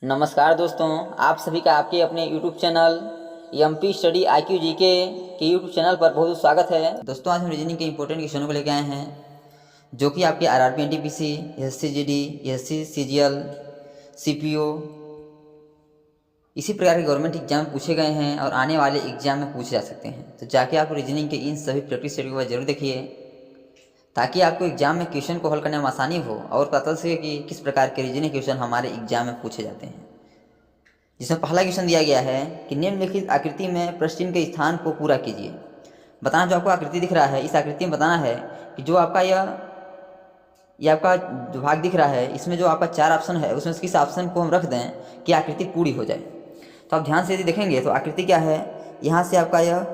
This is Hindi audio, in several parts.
नमस्कार दोस्तों, आप सभी का आपके अपने YouTube channel MP study IQ GK के YouTube चैनल पर बहुत बहुत स्वागत है। दोस्तों, आज हम रीजनिंग के इंपॉर्टेंट क्वेश्चनों को लेकर आए हैं जो कि आपके RRB NTPC, SSC GD, SSC CGL, CPO इसी प्रकार के गवर्नमेंट एग्जाम पूछे गए हैं और आने वाले एग्जाम में पूछे जा सकते हैं। तो जाके आप रीजनिंग के इन सभी प्रैक्टिस सेट को जरूर देखिए ताकि आपको एग्जाम में क्वेश्चन को हल करने में आसानी हो और पता चल सके कि किस प्रकार के रीजनिंग क्वेश्चन हमारे एग्जाम में पूछे जाते हैं। जिसमें पहला क्वेश्चन दिया गया है कि निम्नलिखित आकृति में प्रश्न के स्थान को पूरा कीजिए। बताना, जो आपको आकृति दिख रहा है इस आकृति में बताना है कि जो आपका यह आपका जो भाग दिख रहा है इसमें जो आपका 4 ऑप्शन है उसमें से किस ऑप्शन को हम रख दें कि आकृति पूरी हो जाए। तो आप ध्यान से यदि देखेंगे तो आकृति क्या है, यहाँ से आपका यह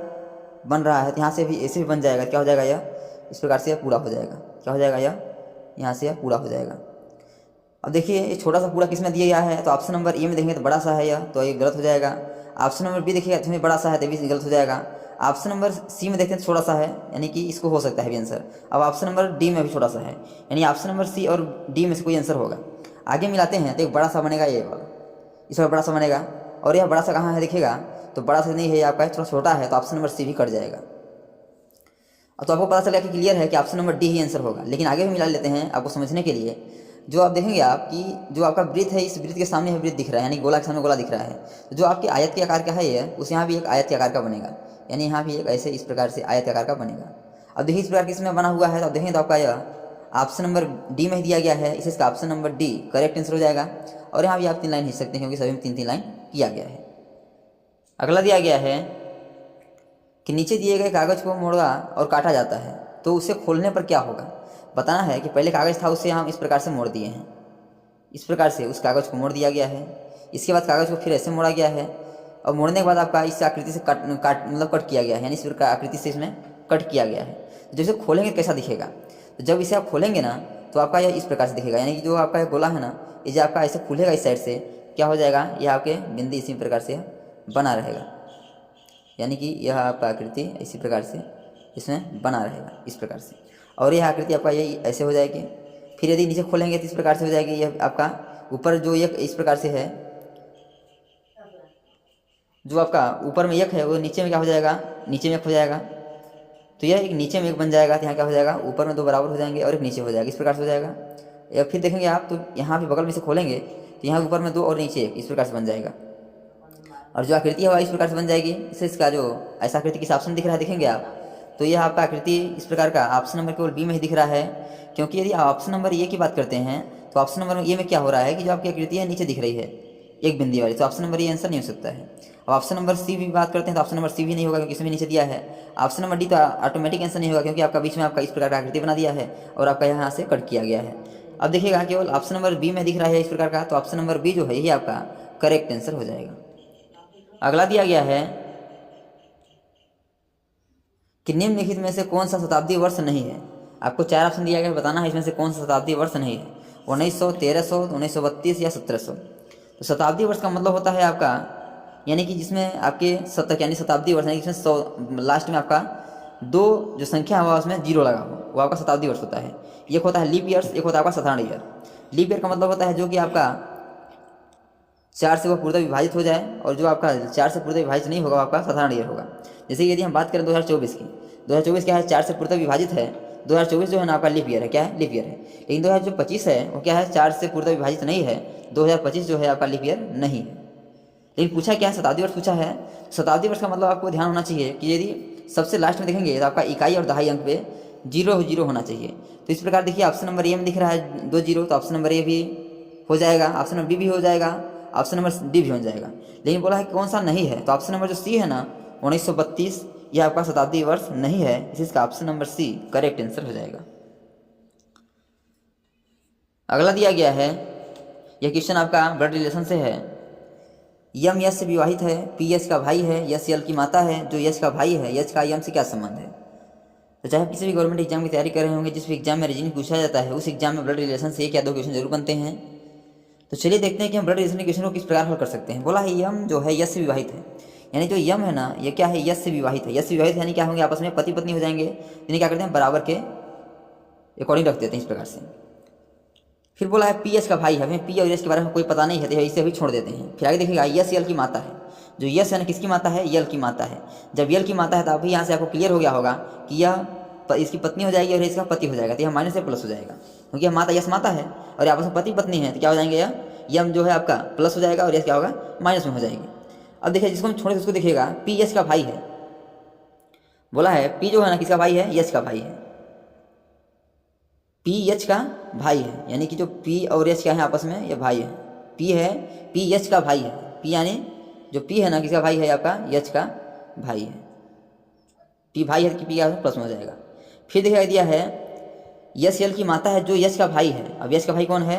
बन रहा है तो यहाँ से भी ऐसे भी बन जाएगा। क्या हो जाएगा, यह इस प्रकार से यह पूरा हो जाएगा। क्या हो जाएगा, यह यहाँ से यह पूरा हो जाएगा। अब देखिए ये छोटा सा पूरा किसमें दिया गया है, तो ऑप्शन नंबर ए में देखेंगे तो बड़ा सा है यह, तो ये गलत हो जाएगा। ऑप्शन नंबर बी देखिएगा इसमें बड़ा सा है तो भी गलत हो जाएगा। ऑप्शन नंबर सी में देखते हैं तो छोटा सा है, यानी कि इसको हो सकता है भी आंसर। अब ऑप्शन नंबर डी में भी छोटा सा है, यानी ऑप्शन नंबर सी और डी में से कोई आंसर होगा। आगे मिलाते हैं तो एक बड़ा सा बनेगा ये वाला, इस पर बड़ा सा बनेगा। और यह बड़ा सा कहाँ है देखिएगा तो बड़ा सा नहीं है, आपका थोड़ा छोटा है, तो ऑप्शन नंबर सी भी कट जाएगा। अब तो आपको पता चलेगा कि क्लियर है कि ऑप्शन नंबर डी ही आंसर होगा। लेकिन आगे भी मिला लेते हैं आपको समझने के लिए। जो आप देखेंगे आप कि जो आपका वृत्त है इस वृत्त के सामने है वृत्त दिख रहा है, यानी गोला के सामने गोला दिख रहा है। तो जो आपके आयत के आकार का है ये, उस यहाँ भी एक आयत के आकार का बनेगा, यानी यहाँ भी एक ऐसे इस प्रकार से आयत के आकार का बनेगा। अब देखिए इस प्रकार के इसमें बना हुआ है, तो आप देखेंगे तो आपका यह ऑप्शन नंबर डी में ही दिया गया है, इसे इसका option number D correct answer हो जाएगा। और यहाँ भी आप 3 लाइन खींच सकते हैं क्योंकि सभी में 3-3 लाइन किया गया है। अगला दिया गया है कि नीचे दिए गए कागज को मोड़ा और काटा जाता है तो उसे खोलने पर क्या होगा। बताना है कि पहले कागज था उसे हम इस प्रकार से मोड़ दिए हैं, इस प्रकार से उस कागज़ को मोड़ दिया गया है। इसके बाद कागज़ को फिर ऐसे मोड़ा गया है और मोड़ने के बाद आपका इस आकृति से कट किया गया है, यानी इस प्रकार आकृति से इसमें कट किया गया है। तो जैसे खोलेंगे कैसा दिखेगा, तो जब इसे आप खोलेंगे ना तो आपका यह इस प्रकार से दिखेगा, यानी कि जो आपका यह गोला है ना ये जो आपका ऐसे खुलेगा इस साइड से, क्या हो जाएगा, यह आपके बिंदी इसी प्रकार से बना रहेगा, यानी कि यह आपका आकृति इसी प्रकार से इसमें बना रहेगा इस प्रकार से। और यह आकृति आपका यही ऐसे हो जाएगी। फिर यदि नीचे खोलेंगे तो इस प्रकार से हो जाएगी। यह आपका ऊपर जो यक इस प्रकार से है, जो आपका ऊपर में यक है वो नीचे में क्या हो जाएगा, नीचे में एक हो जाएगा। तो यह एक नीचे में एक बन जाएगा, तो यहाँ क्या हो जाएगा, ऊपर में 2 बराबर हो जाएंगे और एक नीचे हो जाएगा, इस प्रकार से हो जाएगा। या फिर देखेंगे आप तो यहाँ भी बगल में से खोलेंगे तो यहाँ ऊपर में 2 और नीचे 1 इस प्रकार से बन जाएगा। और जो आकृति है वह इस प्रकार से बन जाएगी। इससे इसका जो ऐसा आकृति किस ऑप्शन दिख रहा है देखेंगे आप, तो यह आपका आकृति इस प्रकार का ऑप्शन नंबर केवल बी में ही दिख रहा है। क्योंकि यदि आप ऑप्शन नंबर ए की बात करते हैं तो ऑप्शन नंबर ए में क्या हो रहा है कि जो आपकी आकृति है नीचे दिख रही है एक बिंदी वाली, तो ऑप्शन नंबर ए आंसर नहीं हो सकता है। अब ऑप्शन नंबर सी भी बात करते हैं तो ऑप्शन नंबर सी भी नहीं होगा क्योंकि इसमें नीचे दिया है। ऑप्शन नंबर डी तो ऑटोमेटिक आंसर नहीं होगा क्योंकि आपका बीच में आपका इस प्रकार का आकृति बना दिया है और आपका यहाँ से कट किया गया है। अब देखिएगा केवल ऑप्शन नंबर बी में दिख रहा है इस प्रकार का, तो ऑप्शन नंबर बी जो है यही आपका करेक्ट आंसर हो जाएगा। अगला दिया गया है कि निम्नलिखित में से कौन सा शताब्दी वर्ष नहीं है। आपको 4 ऑप्शन दिया गया है, बताना है इसमें से कौन सा शताब्दी वर्ष नहीं है, 1900, 1300, 1932 या 1700। तो शताब्दी वर्ष का मतलब होता है आपका, यानी कि जिसमें आपके शतक यानी शताब्दी वर्ष यानी जिसमें 100 लास्ट में आपका 2 जो संख्या हुआ उसमें 0 लगा हो वो आपका शताब्दी वर्ष होता है। एक होता है लीप ईयर्स, एक होता है आपका साधारण ईयर। लीप ईयर का मतलब होता है जो कि आपका 4 से वह पूर्णतः विभाजित हो जाए, और जो आपका 4 से पूर्णतः विभाजित नहीं होगा वो आपका साधारण ईयर होगा। जैसे यदि हम बात करें 2024 की, 2024 क्या है, 4 से पूर्णतः विभाजित है। 2024 जो है ना आपका लीप ईयर है, क्या है, लीप ईयर है। लेकिन 2025 है वो क्या है, 4 से पूर्णतः विभाजित नहीं है। 2025 जो है आपका लीप ईयर नहीं है। लेकिन पूछा क्या है, शताब्दी वर्ष पूछा है। शताब्दी वर्ष का मतलब आपको ध्यान होना चाहिए कि यदि सबसे लास्ट में देखेंगे तो आपका इकाई और दहाई अंक पे 0 होना चाहिए। तो इस प्रकार देखिए ऑप्शन नंबर ए में दिख रहा है 2 0, तो ऑप्शन नंबर ए भी हो जाएगा, ऑप्शन नंबर बी भी हो जाएगा, ऑप्शन नंबर डी भी हो जाएगा। लेकिन बोला है कौन सा नहीं है, तो ऑप्शन नंबर जो सी है ना 1932 यह आपका शताब्दी वर्ष नहीं है, इसका option number C correct answer हो जाएगा। अगला दिया गया है, यह क्वेश्चन आपका ब्लड रिलेशन से है। यम यश से विवाहित है, पी यश का भाई है, यश यल की माता है, जो यश का भाई है यश का यम से क्या संबंध है। तो चाहे किसी भी गवर्नमेंट एग्जाम की तैयारी कर रहे होंगे, जिस भी एग्जाम में रीजनिंग पूछा जाता है उस एग्जाम में ब्लड रिलेशन से 1 या 2 क्वेश्चन जरूर बनते हैं। तो चलिए देखते हैं कि हम ब्लड रिलेशन के क्वेश्चन को किस प्रकार हल कर सकते हैं। बोला है यम जो है यश से विवाहित है, यानी जो यम है ना ये क्या है, यश से विवाहित है। यश से विवाहित यानी क्या होंगे, आपस में पति पत्नी हो जाएंगे, यानी क्या करते हैं बराबर के अकॉर्डिंग रख देते हैं इस प्रकार से। फिर बोला है पी एच का भाई है, हमें पी और एच के बारे में कोई पता नहीं है तो इसे अभी छोड़ देते हैं। फिर आगे देखिएगा यस यल की माता है, जो यस है ना किसकी माता है, यल की माता है। जब यल की माता है तो अभी यहाँ से आपको क्लियर हो गया होगा कि यह इसकी पत्नी हो जाएगी और इसका पति हो जाएगा, तो यह माइनस से प्लस हो जाएगा, क्योंकि यह माता यस माता है और आपस में पति पत्नी है, तो क्या हो जाएंगे यह यम जो है आपका प्लस हो जाएगा और यस क्या होगा माइनस में हो जाएगी। अब देखिए जिसको हम छोड़े उसको देखिएगा पी एच का भाई है, बोला है पी जो है ना किसका भाई है, यच का भाई है, पी एच का भाई है, यानी कि जो पी और एच क्या है आपस में ये भाई है, पी है पी एच का भाई है, पी यानी जो पी है ना किसका भाई है आपका एच का भाई है, पी भाई है कि पी का प्लस में हो जाएगा। फिर देखिए दिया है यस यल की माता है जो यश का भाई है। अब यश का भाई कौन है,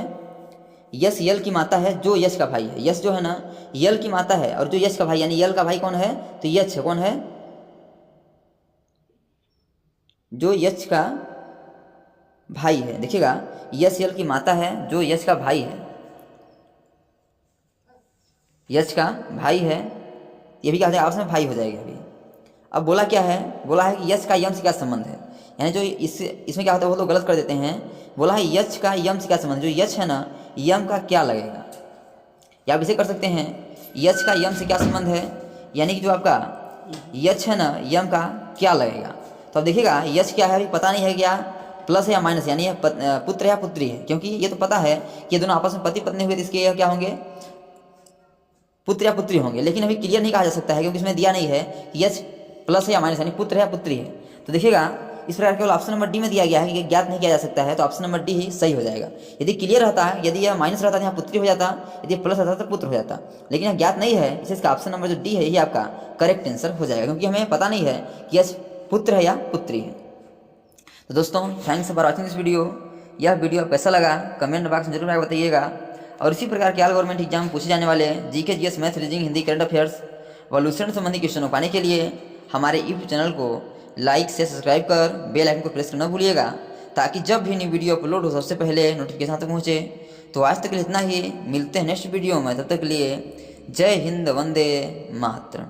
यस यल की माता है जो यश का भाई है, यश जो है ना यल की माता है और जो यश का भाई यानी यल का भाई कौन है, तो यच है, कौन है, जो यच का भाई है। देखिएगा यस यल की माता है जो यश का भाई है, यश का भाई है, ये भी क्या हो जाएगा आपस में भाई हो जाएगा अभी। अब बोला क्या है, बोला है कि यश का यम से क्या संबंध है, यानी जो इसमें क्या होता है वो लोग गलत कर देते हैं। बोला है यश का यम से क्या संबंध, जो यश है ना यम का क्या लगेगा, या आप इसे कर सकते हैं यश का यम से क्या संबंध है, यानी कि जो आपका यश है ना यम का क्या लगेगा। तो अब देखिएगा यश क्या है अभी पता नहीं है क्या प्लस है या माइनस, यानी पुत्र या पुत्री है, क्योंकि ये तो पता है कि ये दोनों आपस में पति पत्नी हुए तो इसके क्या होंगे पुत्र या पुत्री होंगे, लेकिन अभी क्लियर नहीं कहा जा सकता है क्योंकि इसमें दिया नहीं है कि यश प्लस है या माइनस, यानी पुत्र है या पुत्री है। तो देखिएगा इस प्रकार केवल ऑप्शन नंबर डी में दिया गया है कि ज्ञात नहीं किया जा सकता है, तो ऑप्शन नंबर डी ही सही हो जाएगा। यदि क्लियर रहता है, यदि यह माइनस रहता तो यहाँ पुत्री हो जाता, यदि प्लस रहता तो पुत्र हो जाता, लेकिन यह ज्ञात नहीं है, इसलिए इसका ऑप्शन नंबर जो डी है ये आपका करेक्ट आंसर हो जाएगा, क्योंकि हमें पता नहीं है कि यश पुत्र है या पुत्री है। तो दोस्तों thanks for watching this video. यह वीडियो कैसा लगा कमेंट बॉक्स में जरूर आकर बताइएगा, और इसी प्रकार के ऑल गवर्नमेंट एग्जाम में पूछे जाने वाले GK GS math reasoning Hindi current affairs व लूसेंट संबंधी क्वेश्चन पाने के लिए हमारे यूट्यूब चैनल को लाइक से सब्सक्राइब कर बेल आइकन को प्रेस करना भूलिएगा, ताकि जब भी नई वीडियो अपलोड हो सबसे पहले नोटिफिकेशन तक पहुँचे। तो आज तक के लिए इतना ही, मिलते हैं नेक्स्ट वीडियो में, तब तक के लिए जय हिंद वंदे मातरम।